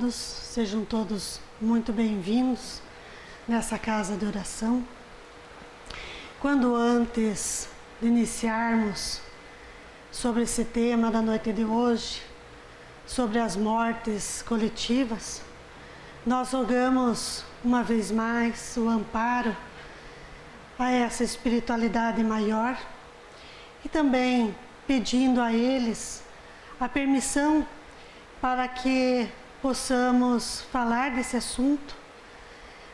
todos, sejam todos muito bem-vindos nessa casa de oração. Quando antes de iniciarmos sobre esse tema da noite de hoje, sobre as mortes coletivas, nós rogamos uma vez mais o amparo a essa espiritualidade maior e também pedindo a eles a permissão para que possamos falar desse assunto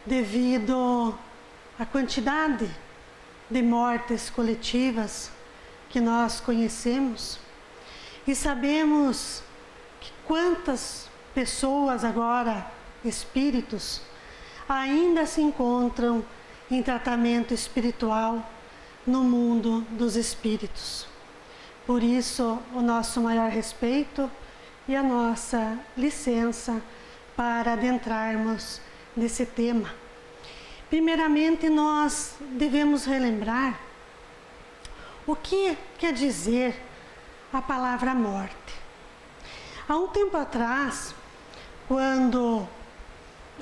devido à quantidade de mortes coletivas que nós conhecemos e sabemos que quantas pessoas agora, espíritos, ainda se encontram em tratamento espiritual no mundo dos espíritos. Por isso, o nosso maior respeito e a nossa licença para adentrarmos nesse tema. Primeiramente, nós devemos relembrar o que quer dizer a palavra morte. Há um tempo atrás, quando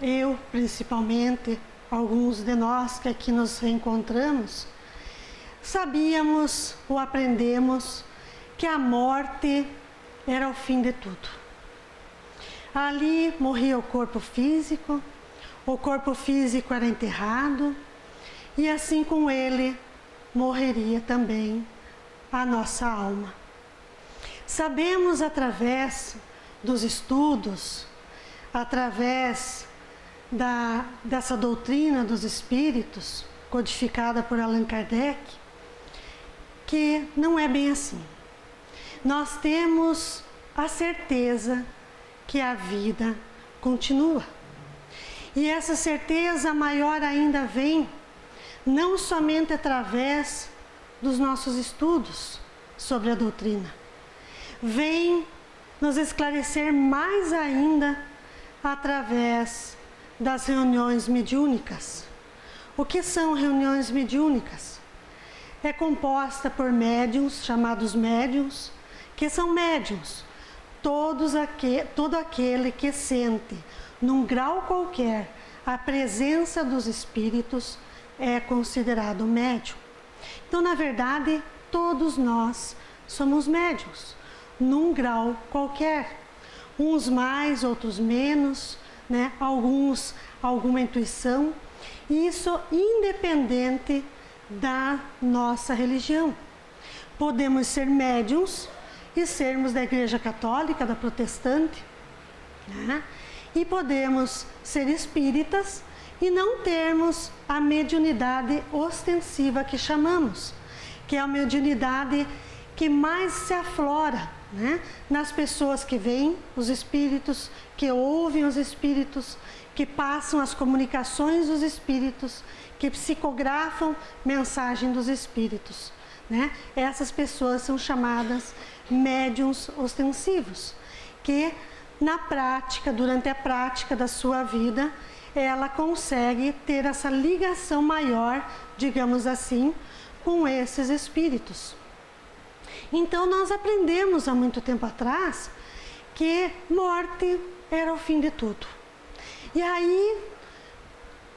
eu, principalmente, alguns de nós que aqui nos reencontramos, sabíamos ou aprendemos que a morte era o fim de tudo. Ali morria o corpo físico era enterrado e assim com ele morreria também a nossa alma. Sabemos através dos estudos, através dessa doutrina dos espíritos, codificada por Allan Kardec, que não é bem assim. Nós temos a certeza que a vida continua. E essa certeza maior ainda vem não somente através dos nossos estudos sobre a doutrina, vem nos esclarecer mais ainda através das reuniões mediúnicas. O que são reuniões mediúnicas? É composta por médiuns, chamados médiuns, que são médiuns. Todo aquele que sente, num grau qualquer, a presença dos espíritos é considerado médium. Então, na verdade, todos nós somos médiuns, num grau qualquer. Uns mais, outros menos, né? Alguns, alguma intuição. Isso independente da nossa religião. Podemos ser médiuns e sermos da Igreja Católica, da Protestante, né? E podemos ser espíritas e não termos a mediunidade ostensiva que chamamos, que é a mediunidade que mais se aflora, né? Nas pessoas que veem os espíritos, que ouvem os espíritos, que passam as comunicações dos espíritos, que psicografam mensagem dos espíritos, né? Essas pessoas são chamadas médiuns ostensivos, que na prática, durante a prática da sua vida, ela consegue ter essa ligação maior, digamos assim, com esses espíritos. Então nós aprendemos há muito tempo atrás que morte era o fim de tudo. E aí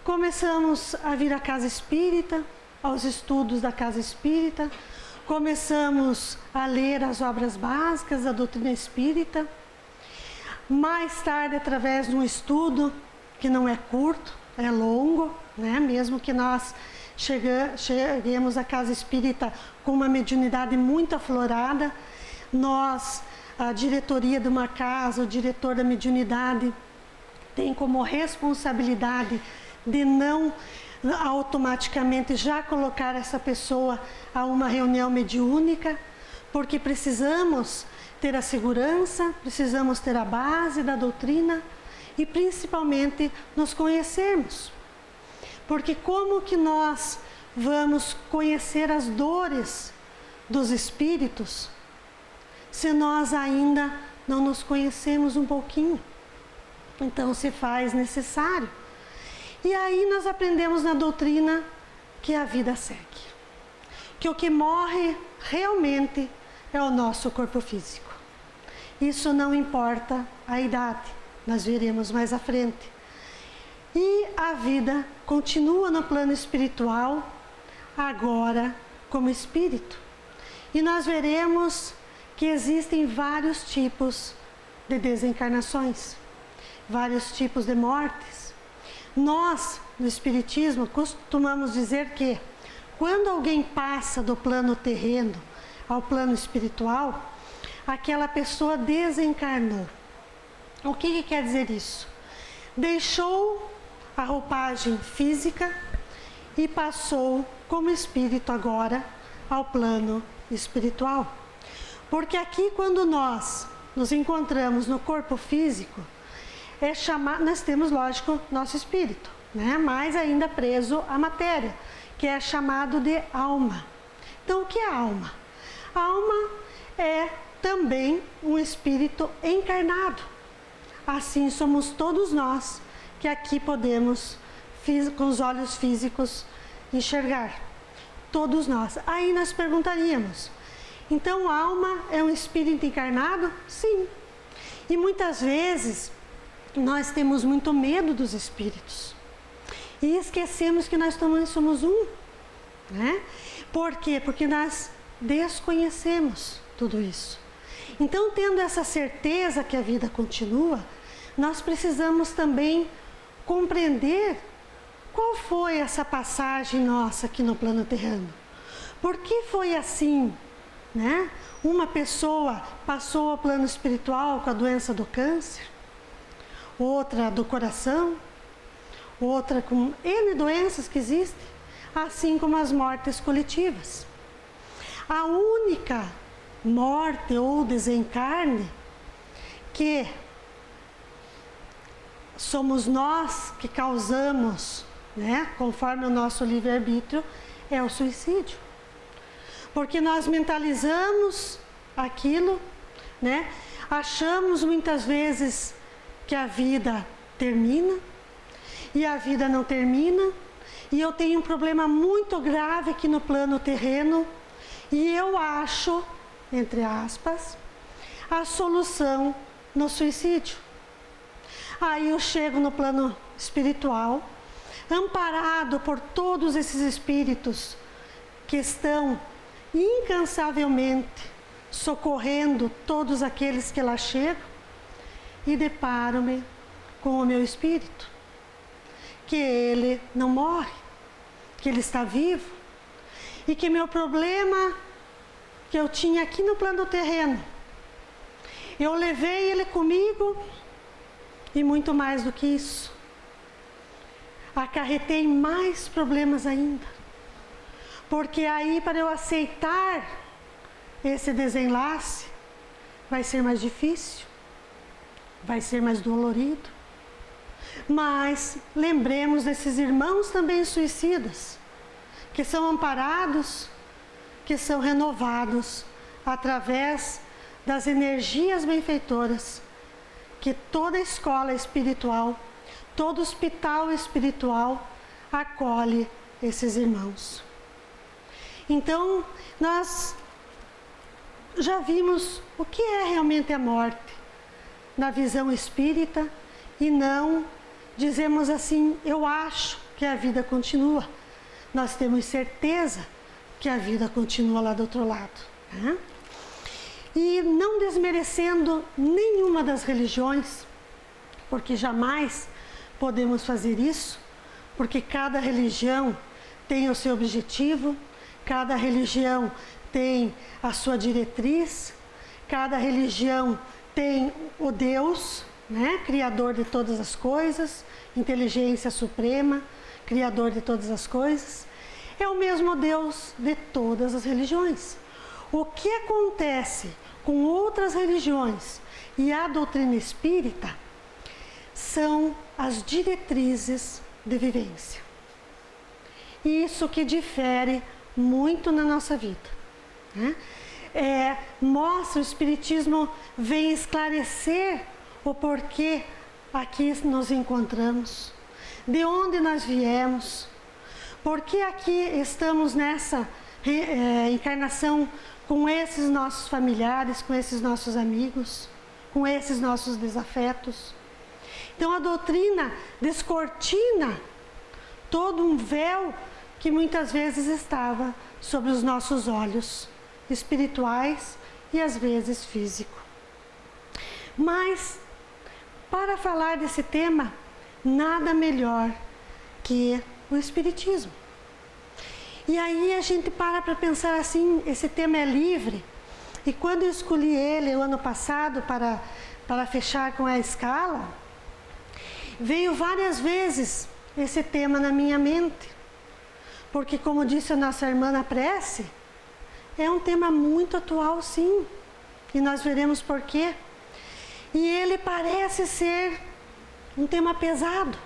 começamos a vir à casa espírita, aos estudos da casa espírita, começamos a ler as obras básicas da doutrina espírita. Mais tarde, através de um estudo que não é curto, é longo, né? Mesmo que nós cheguemos à casa espírita com uma mediunidade muito aflorada, nós, a diretoria de uma casa, o diretor da mediunidade, tem como responsabilidade de não automaticamente já colocar essa pessoa a uma reunião mediúnica, porque precisamos ter a segurança, precisamos ter a base da doutrina e principalmente nos conhecermos. Porque como que nós vamos conhecer as dores dos espíritos se nós ainda não nos conhecemos um pouquinho? Então se faz necessário. E aí nós aprendemos na doutrina que a vida segue. Que o que morre realmente é o nosso corpo físico. Isso não importa a idade, nós veremos mais à frente. E a vida continua no plano espiritual, agora como espírito. E nós veremos que existem vários tipos de desencarnações, vários tipos de mortes. Nós, no Espiritismo, costumamos dizer que quando alguém passa do plano terreno ao plano espiritual, aquela pessoa desencarnou. O que quer dizer isso? Deixou a roupagem física e passou como espírito agora ao plano espiritual. Porque aqui, quando nós nos encontramos no corpo físico, nós temos, lógico, nosso espírito, né? Mas ainda preso à matéria, que é chamado de alma. Então, o que é alma? A alma é também um espírito encarnado. Assim somos todos nós que aqui podemos, com os olhos físicos, enxergar. Todos nós. Aí nós perguntaríamos, então a alma é um espírito encarnado? Sim. E muitas vezes nós temos muito medo dos espíritos. E esquecemos que nós também somos um, né? Por quê? Porque nós desconhecemos tudo isso. Então, tendo essa certeza que a vida continua, nós precisamos também compreender qual foi essa passagem nossa aqui no plano terreno. Por que foi assim, né? Uma pessoa passou ao plano espiritual com a doença do câncer, outra do coração, outra com N doenças que existem, assim como as mortes coletivas. A única morte ou desencarne que somos nós que causamos, né, conforme o nosso livre-arbítrio, é o suicídio. Porque nós mentalizamos aquilo, né, achamos muitas vezes que a vida termina e a vida não termina, e eu tenho um problema muito grave aqui no plano terreno e eu acho, entre aspas, a solução no suicídio. Aí eu chego no plano espiritual, amparado por todos esses espíritos que estão incansavelmente socorrendo todos aqueles que lá chegam, e deparo-me com o meu espírito, que ele não morre, que ele está vivo, e que meu problema que eu tinha aqui no plano terreno, eu levei ele comigo, e muito mais do que isso, acarretei mais problemas ainda. Porque aí, para eu aceitar esse desenlace, vai ser mais difícil, vai ser mais dolorido. Mas lembremos desses irmãos também suicidas, que são amparados, que são renovados através das energias benfeitoras que toda escola espiritual, todo hospital espiritual acolhe esses irmãos. Então, nós já vimos o que é realmente a morte na visão espírita, e não dizemos assim, eu acho que a vida continua. Nós temos certeza que a vida continua lá do outro lado, né? E não desmerecendo nenhuma das religiões, porque jamais podemos fazer isso, porque cada religião tem o seu objetivo, cada religião tem a sua diretriz, cada religião tem o Deus, né, criador de todas as coisas, inteligência suprema, criador de todas as coisas. É o mesmo Deus de todas as religiões. O que acontece com outras religiões e a doutrina espírita são as diretrizes de vivência. Isso que difere muito na nossa vida, né? Mostra, o Espiritismo vem esclarecer o porquê aqui nos encontramos, de onde nós viemos, por que aqui estamos nessa encarnação com esses nossos familiares, com esses nossos amigos, com esses nossos desafetos. Então a doutrina descortina todo um véu que muitas vezes estava sobre os nossos olhos espirituais e às vezes físico. Mas para falar desse tema, nada melhor que o Espiritismo. E aí a gente para pensar assim, esse tema é livre. E quando eu escolhi ele o ano passado para fechar com a escala, veio várias vezes esse tema na minha mente. Porque, como disse a nossa irmã na prece, é um tema muito atual, sim. E nós veremos por quê. E ele parece ser um tema pesado.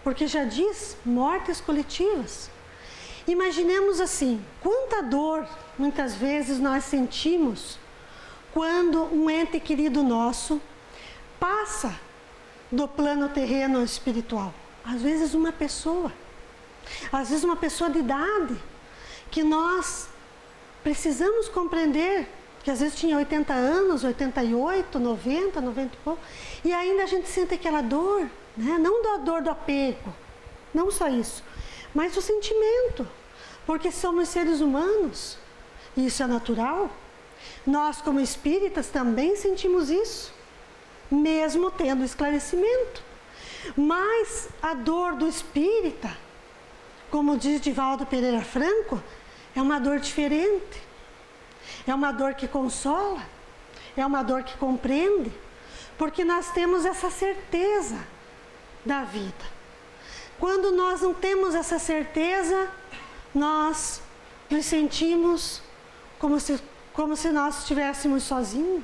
Porque já diz mortes coletivas. Imaginemos assim, quanta dor muitas vezes nós sentimos quando um ente querido nosso passa do plano terreno ao espiritual. Às vezes uma pessoa de idade, que nós precisamos compreender, que às vezes tinha 80 anos, 88, 90, 90 e pouco, e ainda a gente sente aquela dor, né? Não da dor do apego, não só isso, mas o sentimento, porque somos seres humanos, e isso é natural. Nós, como espíritas, também sentimos isso, mesmo tendo esclarecimento. Mas a dor do espírita, como diz Divaldo Pereira Franco, é uma dor diferente. É uma dor que consola, é uma dor que compreende, porque nós temos essa certeza da vida. Quando nós não temos essa certeza, nós nos sentimos como se nós estivéssemos sozinhos,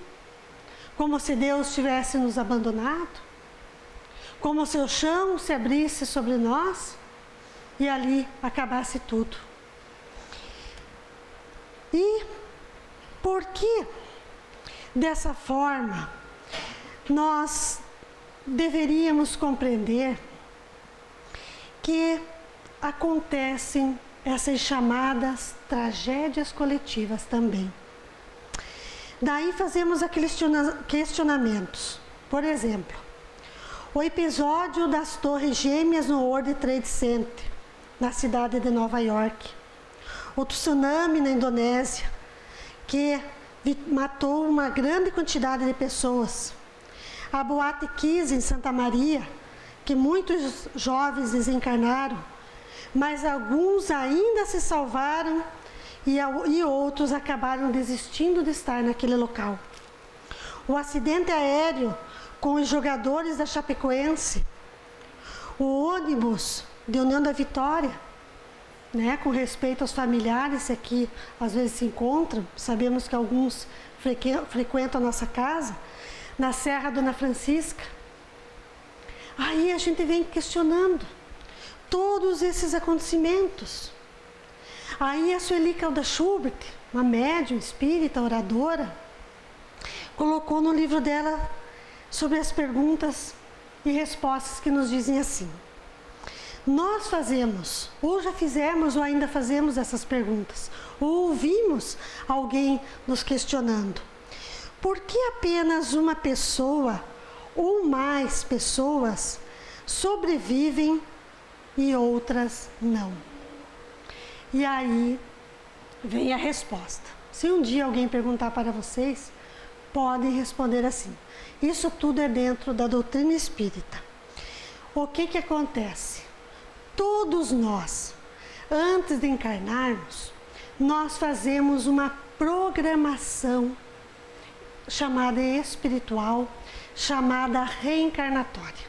como se Deus tivesse nos abandonado, como se o chão se abrisse sobre nós e ali acabasse tudo. E por que dessa forma nós deveríamos compreender que acontecem essas chamadas tragédias coletivas também? Daí fazemos aqueles questionamentos. Por exemplo, o episódio das Torres Gêmeas no World Trade Center, na cidade de Nova York. O tsunami na Indonésia, que matou uma grande quantidade de pessoas. A Boate Kiss em Santa Maria, que muitos jovens desencarnaram, mas alguns ainda se salvaram e outros acabaram desistindo de estar naquele local. O acidente aéreo com os jogadores da Chapecoense, o ônibus de União da Vitória, né, com respeito aos familiares que às vezes se encontram, sabemos que alguns frequentam a nossa casa, na Serra Dona Francisca. Aí a gente vem questionando todos esses acontecimentos. Aí a Sueli Caldas Schubert, uma médium espírita, oradora, colocou no livro dela sobre as perguntas e respostas que nos dizem assim: nós fazemos, ou já fizemos, ou ainda fazemos essas perguntas, ou ouvimos alguém nos questionando: por que apenas uma pessoa ou mais pessoas sobrevivem e outras não? E aí vem a resposta. Se um dia alguém perguntar para vocês, podem responder assim: isso tudo é dentro da doutrina espírita. O que acontece? Todos nós, antes de encarnarmos, nós fazemos uma programação chamada espiritual, chamada reencarnatória.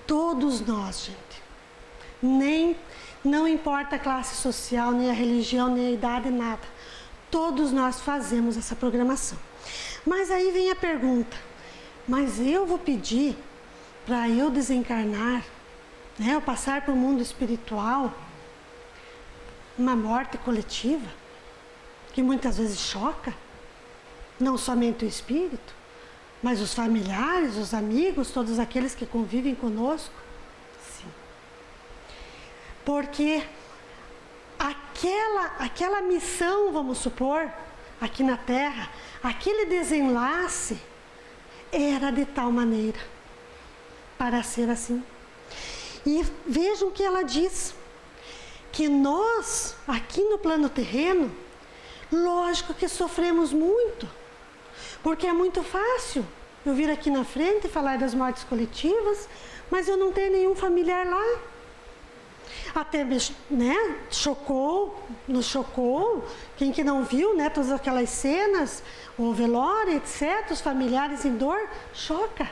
Todos nós, gente. Não importa a classe social, nem a religião, nem a idade, nada. Todos nós fazemos essa programação. Mas aí vem a pergunta: mas eu vou pedir para eu desencarnar, né, eu passar para o mundo espiritual, uma morte coletiva, que muitas vezes choca, não somente o espírito, mas os familiares, os amigos, todos aqueles que convivem conosco? Sim. Porque aquela missão, vamos supor, aqui na Terra, aquele desenlace era de tal maneira para ser assim. E vejam que ela diz que nós, aqui no plano terreno, lógico que sofremos muito, porque é muito fácil eu vir aqui na frente e falar das mortes coletivas, mas eu não tenho nenhum familiar lá. Até, né, nos chocou, quem que não viu, né, todas aquelas cenas, o velório, etc., os familiares em dor, choca.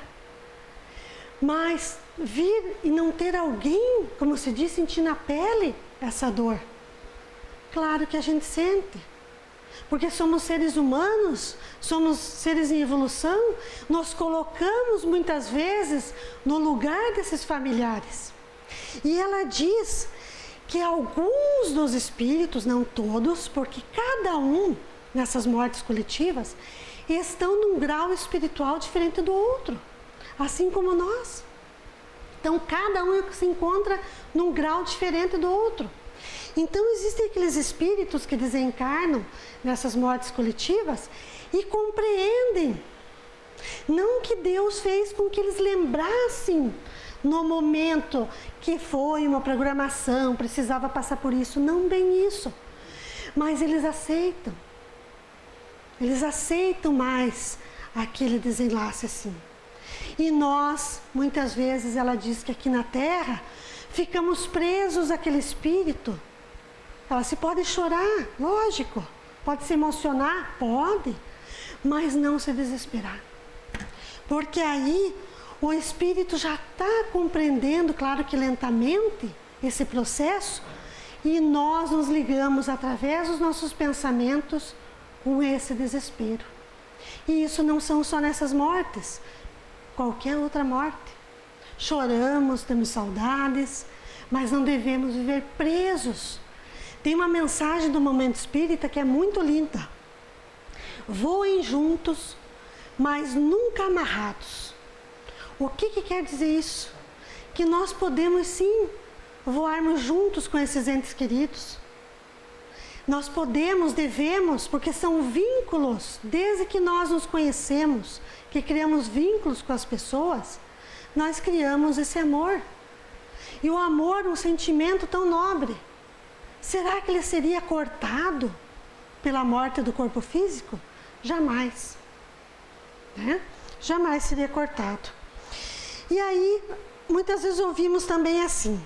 Mas vir e não ter alguém, como se diz, sentir na pele essa dor, claro que a gente sente. Porque somos seres humanos, somos seres em evolução, nos colocamos muitas vezes no lugar desses familiares. E ela diz que alguns dos espíritos, não todos, porque cada um nessas mortes coletivas estão num grau espiritual diferente do outro, assim como nós. Então cada um se encontra num grau diferente do outro. Então existem aqueles espíritos que desencarnam nessas mortes coletivas e compreendem, não que Deus fez com que eles lembrassem no momento que foi uma programação, precisava passar por isso, não bem isso, mas eles aceitam mais aquele desenlace assim. E nós, muitas vezes, ela diz que aqui na Terra, ficamos presos àquele espírito. Ela se pode chorar, lógico, pode se emocionar, pode, mas não se desesperar. Porque aí o espírito já está compreendendo, claro que lentamente, esse processo, e nós nos ligamos através dos nossos pensamentos com esse desespero. E isso não são só nessas mortes, qualquer outra morte. Choramos, temos saudades, mas não devemos viver presos. Tem uma mensagem do Momento Espírita que é muito linda. Voem juntos, mas nunca amarrados. O que quer dizer isso? Que nós podemos sim voarmos juntos com esses entes queridos. Nós podemos, devemos, porque são vínculos, desde que nós nos conhecemos, que criamos vínculos com as pessoas, nós criamos esse amor. E o amor, um sentimento tão nobre, será que ele seria cortado pela morte do corpo físico? Jamais. Né? Jamais seria cortado. E aí, muitas vezes ouvimos também assim: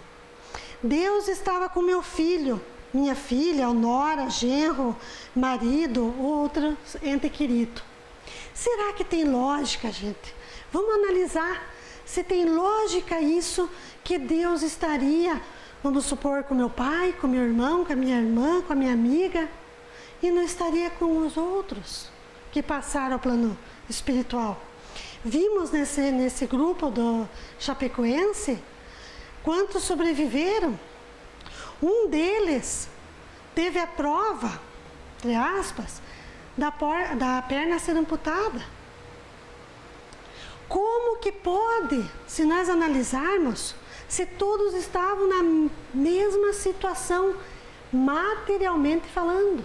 Deus estava com meu filho, minha filha, nora, genro, marido, outro ente querido. Será que tem lógica, gente? Vamos analisar se tem lógica isso, que Deus estaria, vamos supor, com meu pai, com meu irmão, com a minha irmã, com a minha amiga, e não estaria com os outros que passaram ao plano espiritual. Vimos nesse grupo do Chapecoense quantos sobreviveram. Um deles teve a prova, entre aspas, da perna ser amputada. Como que pode, se nós analisarmos, se todos estavam na mesma situação, materialmente falando?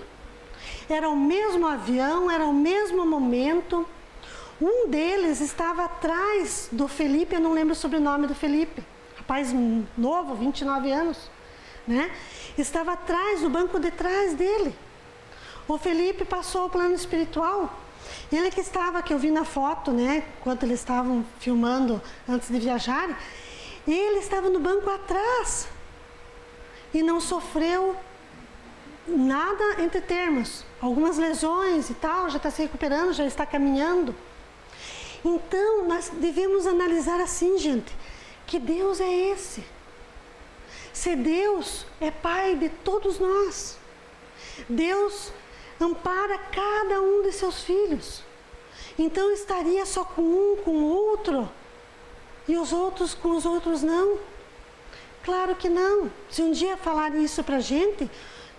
Era o mesmo avião, era o mesmo momento. Um deles estava atrás do Felipe, eu não lembro o sobrenome do Felipe, rapaz novo, 29 anos, né? Estava atrás, no banco de trás dele. O Felipe passou ao plano espiritual. Ele que eu vi na foto, né, enquanto eles estavam filmando antes de viajar, ele estava no banco atrás e não sofreu nada entre termos. Algumas lesões e tal, já está se recuperando, já está caminhando. Então, nós devemos analisar assim, gente, que Deus é esse. Se Deus é Pai de todos nós, Deus ampara cada um de seus filhos. Então, estaria só com um, com o outro, e os outros com os outros não? Claro que não. Se um dia falarem isso para a gente,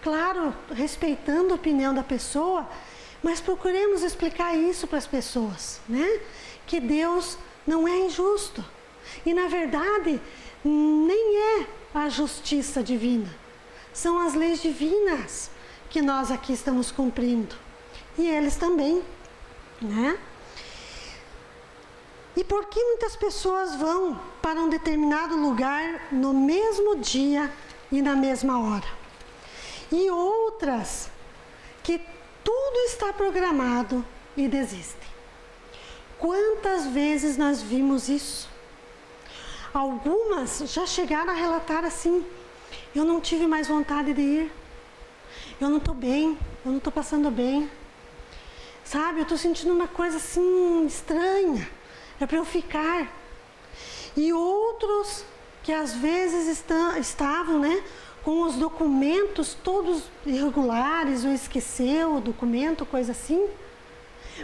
claro, respeitando a opinião da pessoa, mas procuremos explicar isso para as pessoas, né? Que Deus não é injusto. E, na verdade, nem é a justiça divina. São as leis divinas que nós aqui estamos cumprindo. E eles também, né? E por que muitas pessoas vão para um determinado lugar no mesmo dia e na mesma hora? E outras que tudo está programado e desistem. Quantas vezes nós vimos isso? Algumas já chegaram a relatar assim: eu não tive mais vontade de ir, eu não estou bem, eu não estou passando bem, sabe, eu estou sentindo uma coisa assim estranha, é para eu ficar. E outros que às vezes estavam, né, com os documentos todos irregulares, ou esqueceu o documento, coisa assim,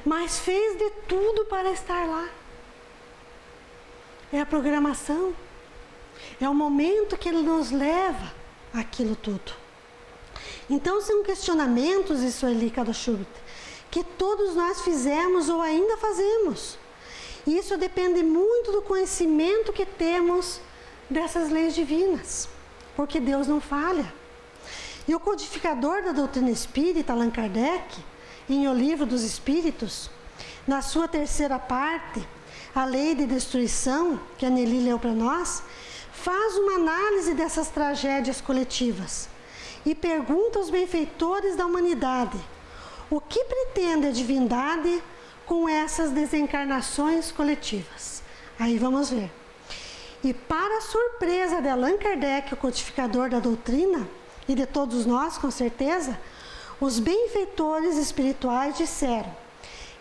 mas fez de tudo para estar lá. É a programação, é o momento que ele nos leva àquilo tudo. Então são questionamentos, isso ali, cada Schubert, que todos nós fizemos ou ainda fazemos. E isso depende muito do conhecimento que temos dessas leis divinas, porque Deus não falha. E o codificador da doutrina espírita, Allan Kardec, em O Livro dos Espíritos, na sua terceira parte, A Lei de Destruição, que a Nelly leu para nós, faz uma análise dessas tragédias coletivas e pergunta aos benfeitores da humanidade: o que pretende a divindade com essas desencarnações coletivas? Aí vamos ver. E para a surpresa de Allan Kardec, o codificador da doutrina, e de todos nós, com certeza, os benfeitores espirituais disseram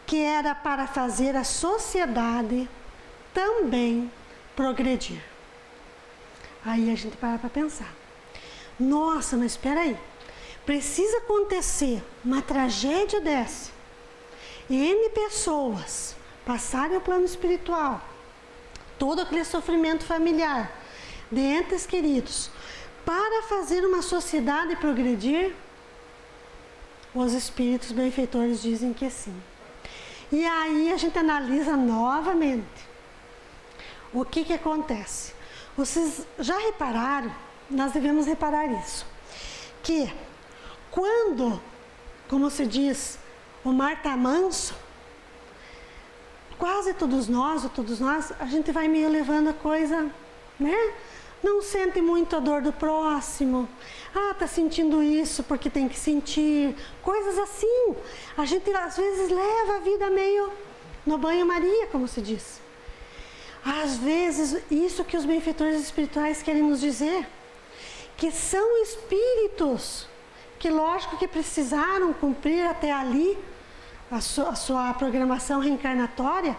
que era para fazer a sociedade também progredir. Aí a gente para pensar: nossa, mas espera aí, precisa acontecer uma tragédia dessa, e N pessoas passarem ao plano espiritual, todo aquele sofrimento familiar de entes queridos, para fazer uma sociedade progredir? Os espíritos benfeitores dizem que sim. E aí a gente analisa novamente o que acontece. Vocês já repararam, nós devemos reparar isso, que quando, como se diz, o mar está manso, quase todos nós, a gente vai meio levando a coisa, né? Não sente muito a dor do próximo. Ah, tá sentindo isso porque tem que sentir. Coisas assim. A gente às vezes leva a vida meio no banho-maria, como se diz. Às vezes, isso que os benfeitores espirituais querem nos dizer, que são espíritos que, lógico, que precisaram cumprir até ali a sua programação reencarnatória,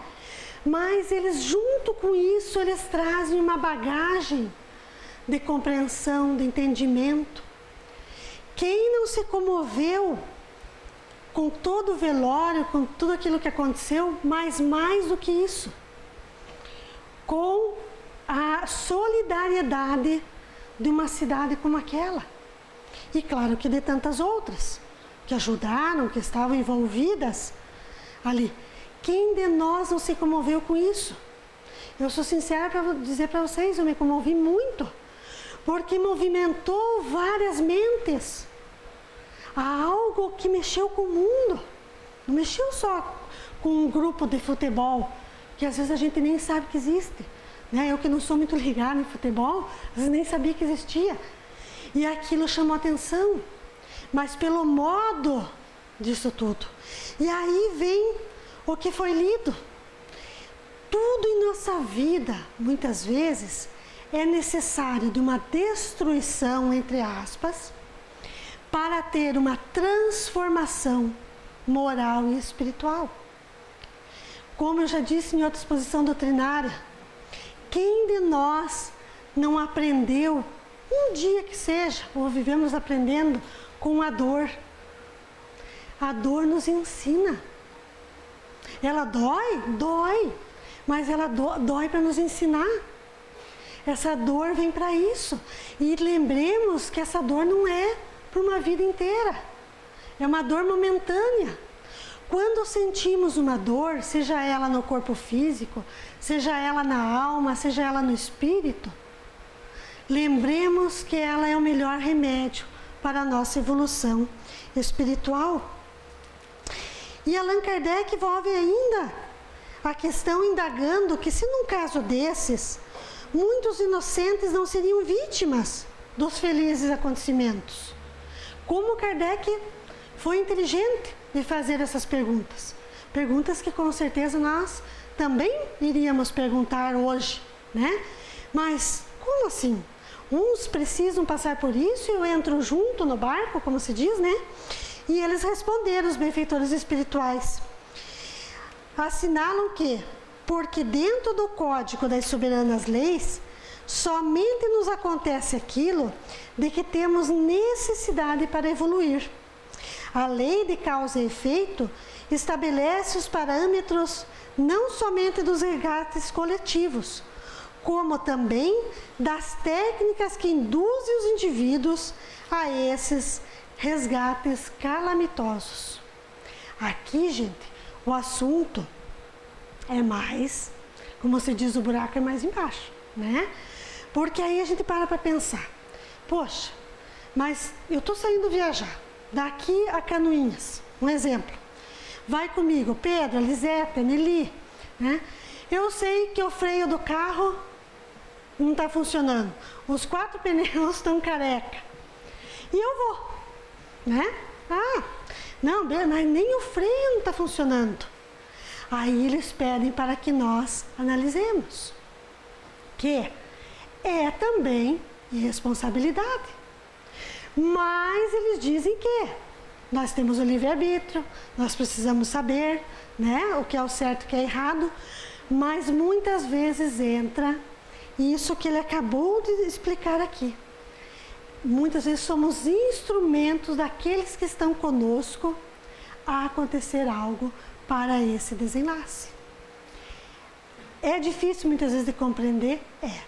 mas eles, junto com isso, eles trazem uma bagagem de compreensão, de entendimento. Quem não se comoveu com todo o velório, com tudo aquilo que aconteceu, mas mais do que isso, com a solidariedade de uma cidade como aquela. E claro que de tantas outras que ajudaram, que estavam envolvidas ali. Quem de nós não se comoveu com isso? Eu sou sincera para dizer para vocês, eu me comovi muito, porque movimentou várias mentes a algo que mexeu com o mundo. Não mexeu só com um grupo de futebol, que às vezes a gente nem sabe que existe, né? Eu que não sou muito ligada em futebol, às vezes nem sabia que existia. E aquilo chamou atenção, mas pelo modo disso tudo. E aí vem o que foi lido. Tudo em nossa vida, muitas vezes, é necessário de uma destruição, entre aspas, para ter uma transformação moral e espiritual. Como eu já disse em outra exposição doutrinária, quem de nós não aprendeu, um dia que seja, ou vivemos aprendendo com a dor? A dor nos ensina. Ela dói? Dói. Mas ela dói para nos ensinar. Essa dor vem para isso. E lembremos que essa dor não é para uma vida inteira. É uma dor momentânea. Quando sentimos uma dor, seja ela no corpo físico, seja ela na alma, seja ela no espírito, lembremos que ela é o melhor remédio para a nossa evolução espiritual. E Allan Kardec envolve ainda a questão indagando que se num caso desses, muitos inocentes não seriam vítimas dos felizes acontecimentos. Como Kardec foi inteligente de fazer essas perguntas. Perguntas que com certeza nós também iríamos perguntar hoje, né? Mas como assim? Uns precisam passar por isso e eu entro junto no barco, como se diz, né? E eles responderam, os benfeitores espirituais. Assinalam que, porque dentro do Código das Soberanas Leis, somente nos acontece aquilo de que temos necessidade para evoluir. A lei de causa e efeito estabelece os parâmetros não somente dos resgates coletivos, como também das técnicas que induzem os indivíduos a esses resgates calamitosos. Aqui, gente, o assunto é mais, como se diz, o buraco é mais embaixo, né? Porque aí a gente para pensar, poxa, mas eu estou saindo viajar, daqui a Canoinhas, um exemplo. Vai comigo, Pedro, a Lisete, a Nelly, né? Eu sei que o freio do carro não está funcionando, os 4 pneus estão careca. E eu vou, né? Não, mas nem o freio não está funcionando. Aí eles pedem para que nós analisemos, que é também irresponsabilidade. Mas eles dizem que nós temos o livre-arbítrio, nós precisamos saber, né, o que é o certo e o que é errado, mas muitas vezes entra isso que ele acabou de explicar aqui. Muitas vezes somos instrumentos daqueles que estão conosco a acontecer algo para esse desenlace. É difícil muitas vezes de compreender? É.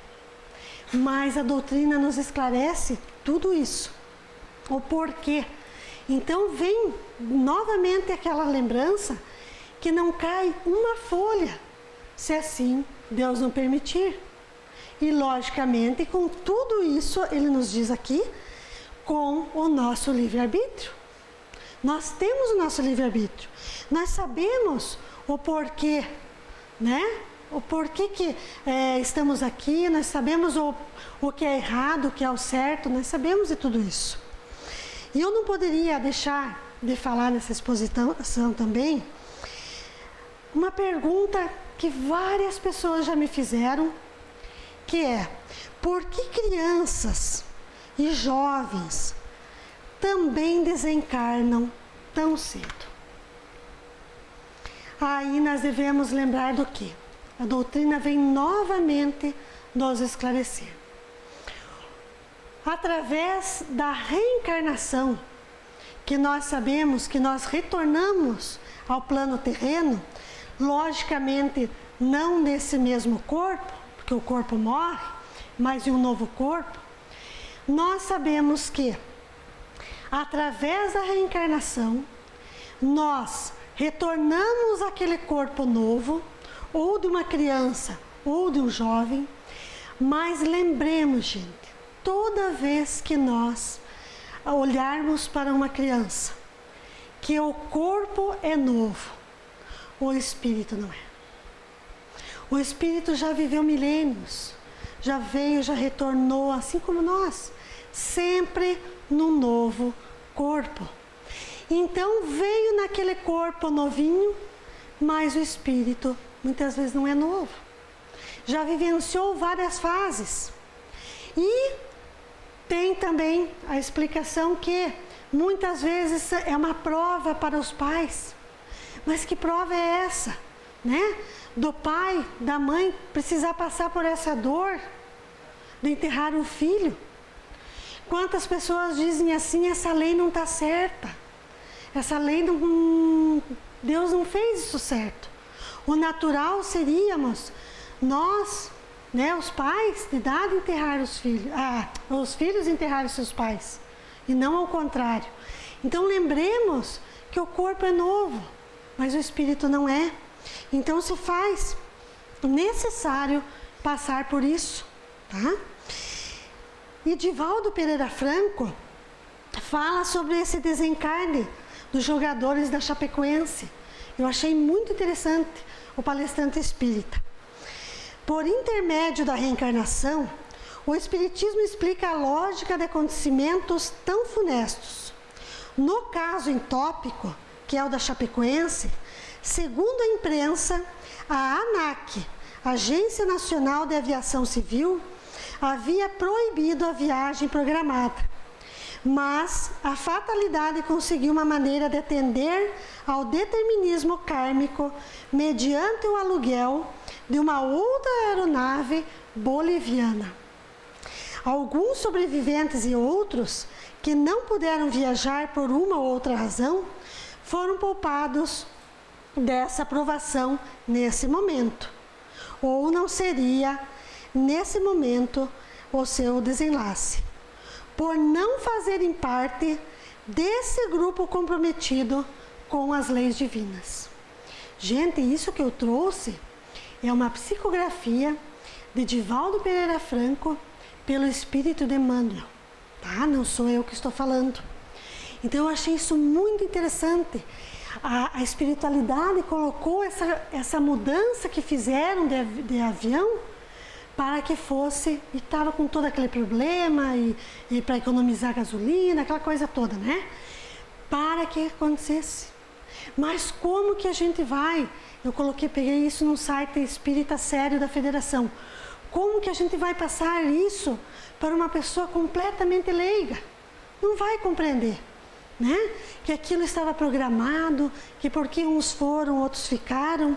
Mas a doutrina nos esclarece tudo isso. O porquê. Então vem novamente aquela lembrança que não cai uma folha, se assim Deus não permitir. E logicamente com tudo isso, ele nos diz aqui, com o nosso livre-arbítrio. Nós temos o nosso livre-arbítrio. Nós sabemos o porquê, né? O porquê que estamos aqui, nós sabemos o que é errado, o que é o certo, nós sabemos de tudo isso. E eu não poderia deixar de falar nessa exposição também uma pergunta que várias pessoas já me fizeram, que é: por que crianças e jovens também desencarnam tão cedo? Aí nós devemos lembrar do que? A doutrina vem novamente nos esclarecer. Através da reencarnação, que nós sabemos que nós retornamos ao plano terreno, logicamente não nesse mesmo corpo, porque o corpo morre, mas em um novo corpo, nós sabemos que através da reencarnação, nós retornamos àquele corpo novo, ou de uma criança, ou de um jovem, mas lembremos, gente, toda vez que nós olharmos para uma criança, que o corpo é novo, o espírito não é. O espírito já viveu milênios, já veio, já retornou, assim como nós, sempre num novo corpo. Então veio naquele corpo novinho, mas o espírito muitas vezes não é novo. Já vivenciou várias fases. E tem também a explicação que muitas vezes é uma prova para os pais. Mas que prova é essa, né? Do pai, da mãe precisar passar por essa dor de enterrar um filho. Quantas pessoas dizem assim: essa lei não está certa, essa lei não, Deus não fez isso certo. O natural seríamos nós, né, os pais de idade enterrar os filhos, os filhos enterrar os seus pais, e não ao contrário. Então lembremos que o corpo é novo, mas o espírito não é. Então se faz necessário passar por isso, tá? E Divaldo Pereira Franco fala sobre esse desencarne dos jogadores da Chapecoense. Eu achei muito interessante o palestrante espírita. Por intermédio da reencarnação, o Espiritismo explica a lógica de acontecimentos tão funestos. No caso em tópico, que é o da Chapecoense, segundo a imprensa, a ANAC, Agência Nacional de Aviação Civil, havia proibido a viagem programada. Mas a fatalidade conseguiu uma maneira de atender ao determinismo kármico mediante o aluguel de uma outra aeronave boliviana. Alguns sobreviventes e outros que não puderam viajar por uma ou outra razão foram poupados dessa aprovação nesse momento. Ou não seria, nesse momento, o seu desenlace, por não fazerem parte desse grupo comprometido com as leis divinas. Gente, isso que eu trouxe é uma psicografia de Divaldo Pereira Franco pelo Espírito de Emmanuel, tá? Não sou eu que estou falando. Então eu achei isso muito interessante. A espiritualidade colocou essa mudança que fizeram de avião para que fosse, e estava com todo aquele problema, e para economizar gasolina, aquela coisa toda, né? Para que acontecesse. Mas como que a gente vai? Eu peguei isso no site Espírita Sério da Federação. Como que a gente vai passar isso para uma pessoa completamente leiga? Não vai compreender, né? Que aquilo estava programado, que porque uns foram, outros ficaram.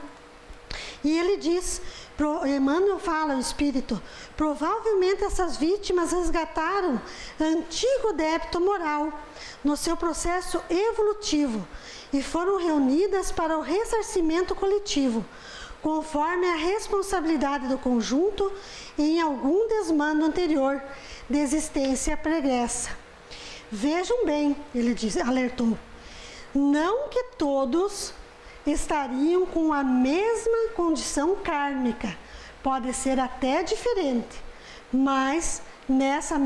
E ele diz, Emmanuel fala, o Espírito, provavelmente essas vítimas resgataram antigo débito moral no seu processo evolutivo e foram reunidas para o ressarcimento coletivo, conforme a responsabilidade do conjunto em algum desmando anterior de existência pregressa. Vejam bem, ele alertou, não que todos estariam com a mesma condição kármica, pode ser até diferente, mas nesse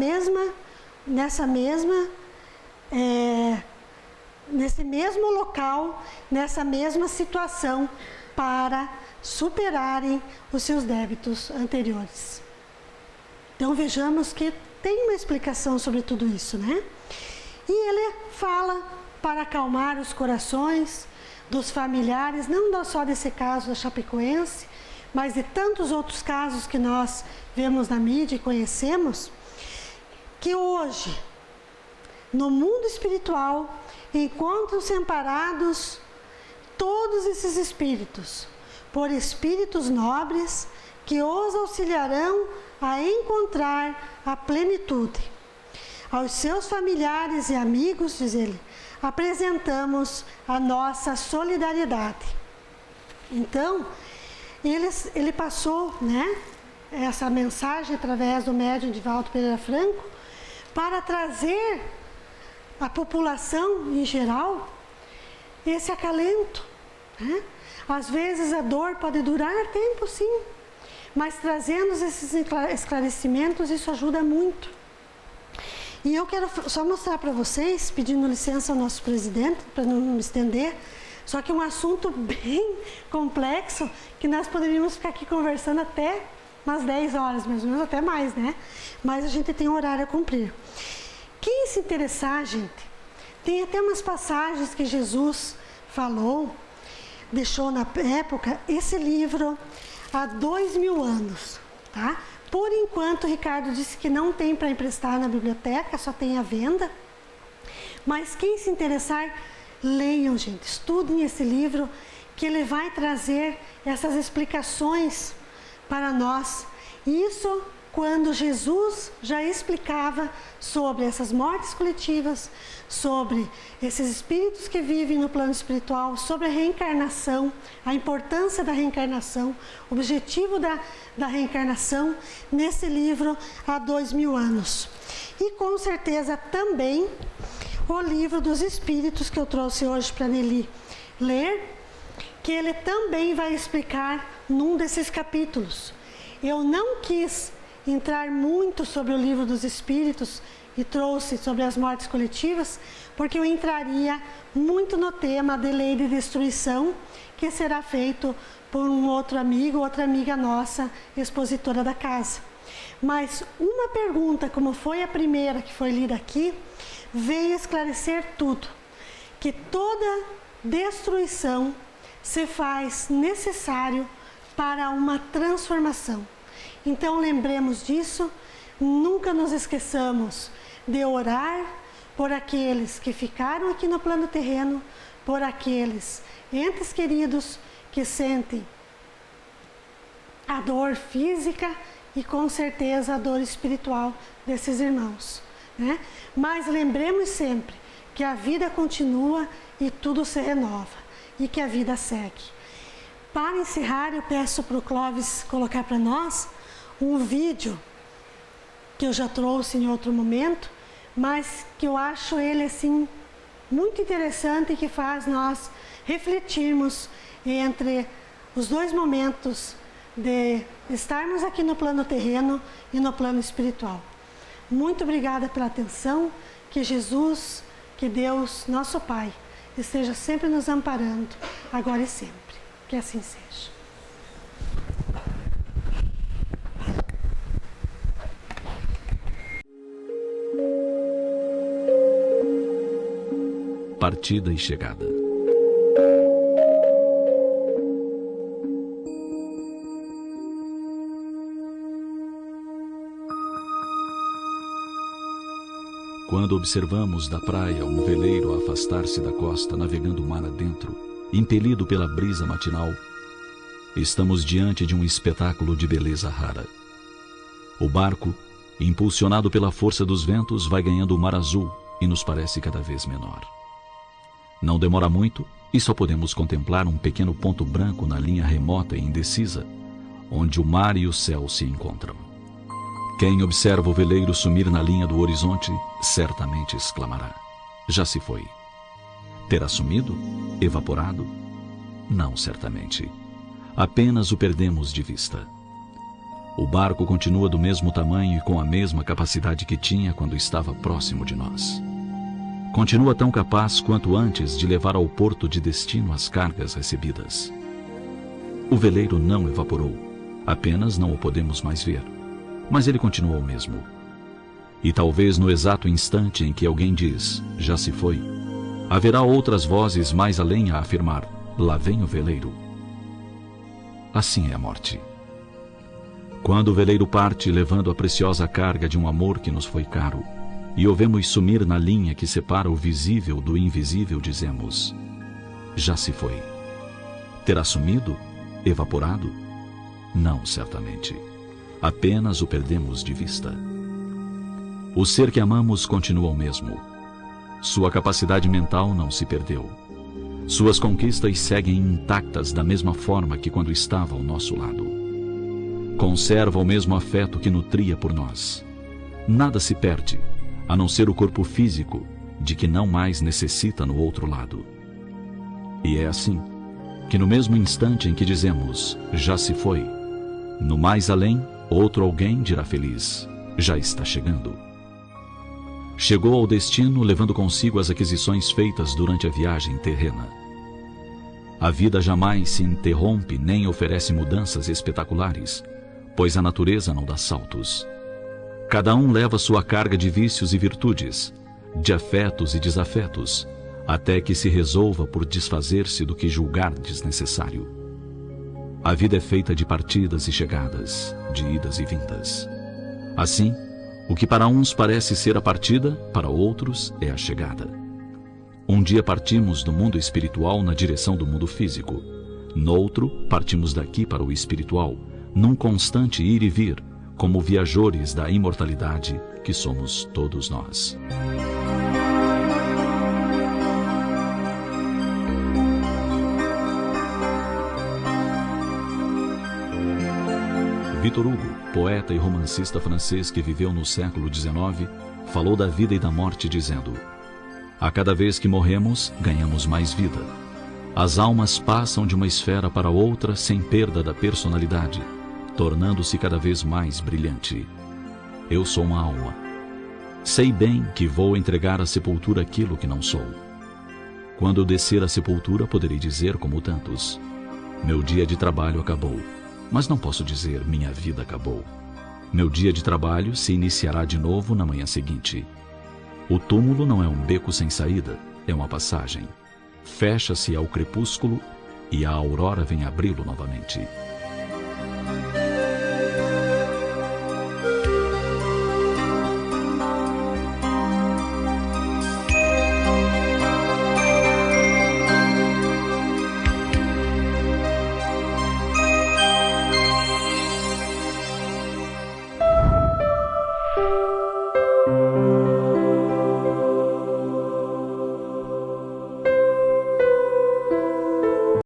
mesmo local, nessa mesma situação, para superarem os seus débitos anteriores. Então vejamos que tem uma explicação sobre tudo isso, né? E ele fala para acalmar os corações dos familiares, não só desse caso da Chapecoense, mas de tantos outros casos que nós vemos na mídia e conhecemos, que hoje, no mundo espiritual, encontram-se amparados todos esses espíritos, por espíritos nobres que os auxiliarão a encontrar a plenitude. Aos seus familiares e amigos, diz ele, apresentamos a nossa solidariedade. Então, ele passou, né, essa mensagem através do médium Divaldo Pereira Franco para trazer à população em geral esse acalento, né? Às vezes a dor pode durar tempo, sim, mas trazendo esses esclarecimentos, isso ajuda muito. E eu quero só mostrar para vocês, pedindo licença ao nosso presidente, para não me estender, só que é um assunto bem complexo, que nós poderíamos ficar aqui conversando até umas 10 horas, mais ou menos, até mais, né? Mas a gente tem um horário a cumprir. Quem se interessar, gente, tem até umas passagens que Jesus falou, deixou na época, esse livro há 2000 anos, tá? Por enquanto, o Ricardo disse que não tem para emprestar na biblioteca, só tem à venda. Mas quem se interessar, leiam, gente, estudem esse livro, que ele vai trazer essas explicações para nós. Isso quando Jesus já explicava sobre essas mortes coletivas, sobre esses espíritos que vivem no plano espiritual, sobre a reencarnação, a importância da reencarnação, o objetivo da reencarnação, nesse livro há 2000 anos. E com certeza também o livro dos Espíritos que eu trouxe hoje para Nelly ler, que ele também vai explicar num desses capítulos. Eu não quis entrar muito sobre o livro dos Espíritos, e trouxe sobre as mortes coletivas, porque eu entraria muito no tema de lei de destruição, que será feito por um outro amigo, outra amiga nossa, expositora da casa. Mas uma pergunta, como foi a primeira que foi lida aqui, veio esclarecer tudo, que toda destruição se faz necessário para uma transformação. Então lembremos disso, nunca nos esqueçamos de orar por aqueles que ficaram aqui no plano terreno, por aqueles entes queridos que sentem a dor física e com certeza a dor espiritual desses irmãos, né? Mas lembremos sempre que a vida continua e tudo se renova e que a vida segue. Para encerrar, eu peço para o Clóvis colocar para nós um vídeo que eu já trouxe em outro momento, mas que eu acho ele assim muito interessante e que faz nós refletirmos entre os dois momentos de estarmos aqui no plano terreno e no plano espiritual. Muito obrigada pela atenção, que Jesus, que Deus, nosso Pai, esteja sempre nos amparando, agora e sempre. Que assim seja. Partida e chegada. Quando observamos da praia um veleiro a afastar-se da costa, navegando o mar adentro, impelido pela brisa matinal, estamos diante de um espetáculo de beleza rara. O barco, impulsionado pela força dos ventos, vai ganhando o mar azul e nos parece cada vez menor. Não demora muito e só podemos contemplar um pequeno ponto branco na linha remota e indecisa, onde o mar e o céu se encontram. Quem observa o veleiro sumir na linha do horizonte, certamente exclamará: já se foi. Terá sumido? Evaporado? Não, certamente. Apenas o perdemos de vista. O barco continua do mesmo tamanho e com a mesma capacidade que tinha quando estava próximo de nós. Continua tão capaz quanto antes de levar ao porto de destino as cargas recebidas. O veleiro não evaporou, apenas não o podemos mais ver, mas ele continua o mesmo. E talvez no exato instante em que alguém diz, já se foi, haverá outras vozes mais além a afirmar, lá vem o veleiro. Assim é a morte. Quando o veleiro parte levando a preciosa carga de um amor que nos foi caro, e o vemos sumir na linha que separa o visível do invisível, dizemos, já se foi. Terá sumido? Evaporado? Não, certamente. Apenas o perdemos de vista. O ser que amamos continua o mesmo. Sua capacidade mental não se perdeu. Suas conquistas seguem intactas da mesma forma que quando estava ao nosso lado. Conserva o mesmo afeto que nutria por nós. Nada se perde, a não ser o corpo físico, de que não mais necessita no outro lado. E é assim, que no mesmo instante em que dizemos, já se foi, no mais além, outro alguém dirá feliz, já está chegando. Chegou ao destino levando consigo as aquisições feitas durante a viagem terrena. A vida jamais se interrompe nem oferece mudanças espetaculares, pois a natureza não dá saltos. Cada um leva sua carga de vícios e virtudes, de afetos e desafetos, até que se resolva por desfazer-se do que julgar desnecessário. A vida é feita de partidas e chegadas, de idas e vindas. Assim, o que para uns parece ser a partida, para outros é a chegada. Um dia partimos do mundo espiritual na direção do mundo físico. Noutro, partimos daqui para o espiritual, num constante ir e vir, como viajores da imortalidade que somos todos nós. Victor Hugo, poeta e romancista francês que viveu no século XIX, falou da vida e da morte dizendo: a cada vez que morremos, ganhamos mais vida. As almas passam de uma esfera para outra sem perda da personalidade, tornando-se cada vez mais brilhante. Eu sou uma alma. Sei bem que vou entregar à sepultura aquilo que não sou. Quando eu descer à sepultura, poderei dizer como tantos: meu dia de trabalho acabou. Mas não posso dizer: minha vida acabou. Meu dia de trabalho se iniciará de novo na manhã seguinte. O túmulo não é um beco sem saída, é uma passagem. Fecha-se ao crepúsculo e a aurora vem abri-lo novamente.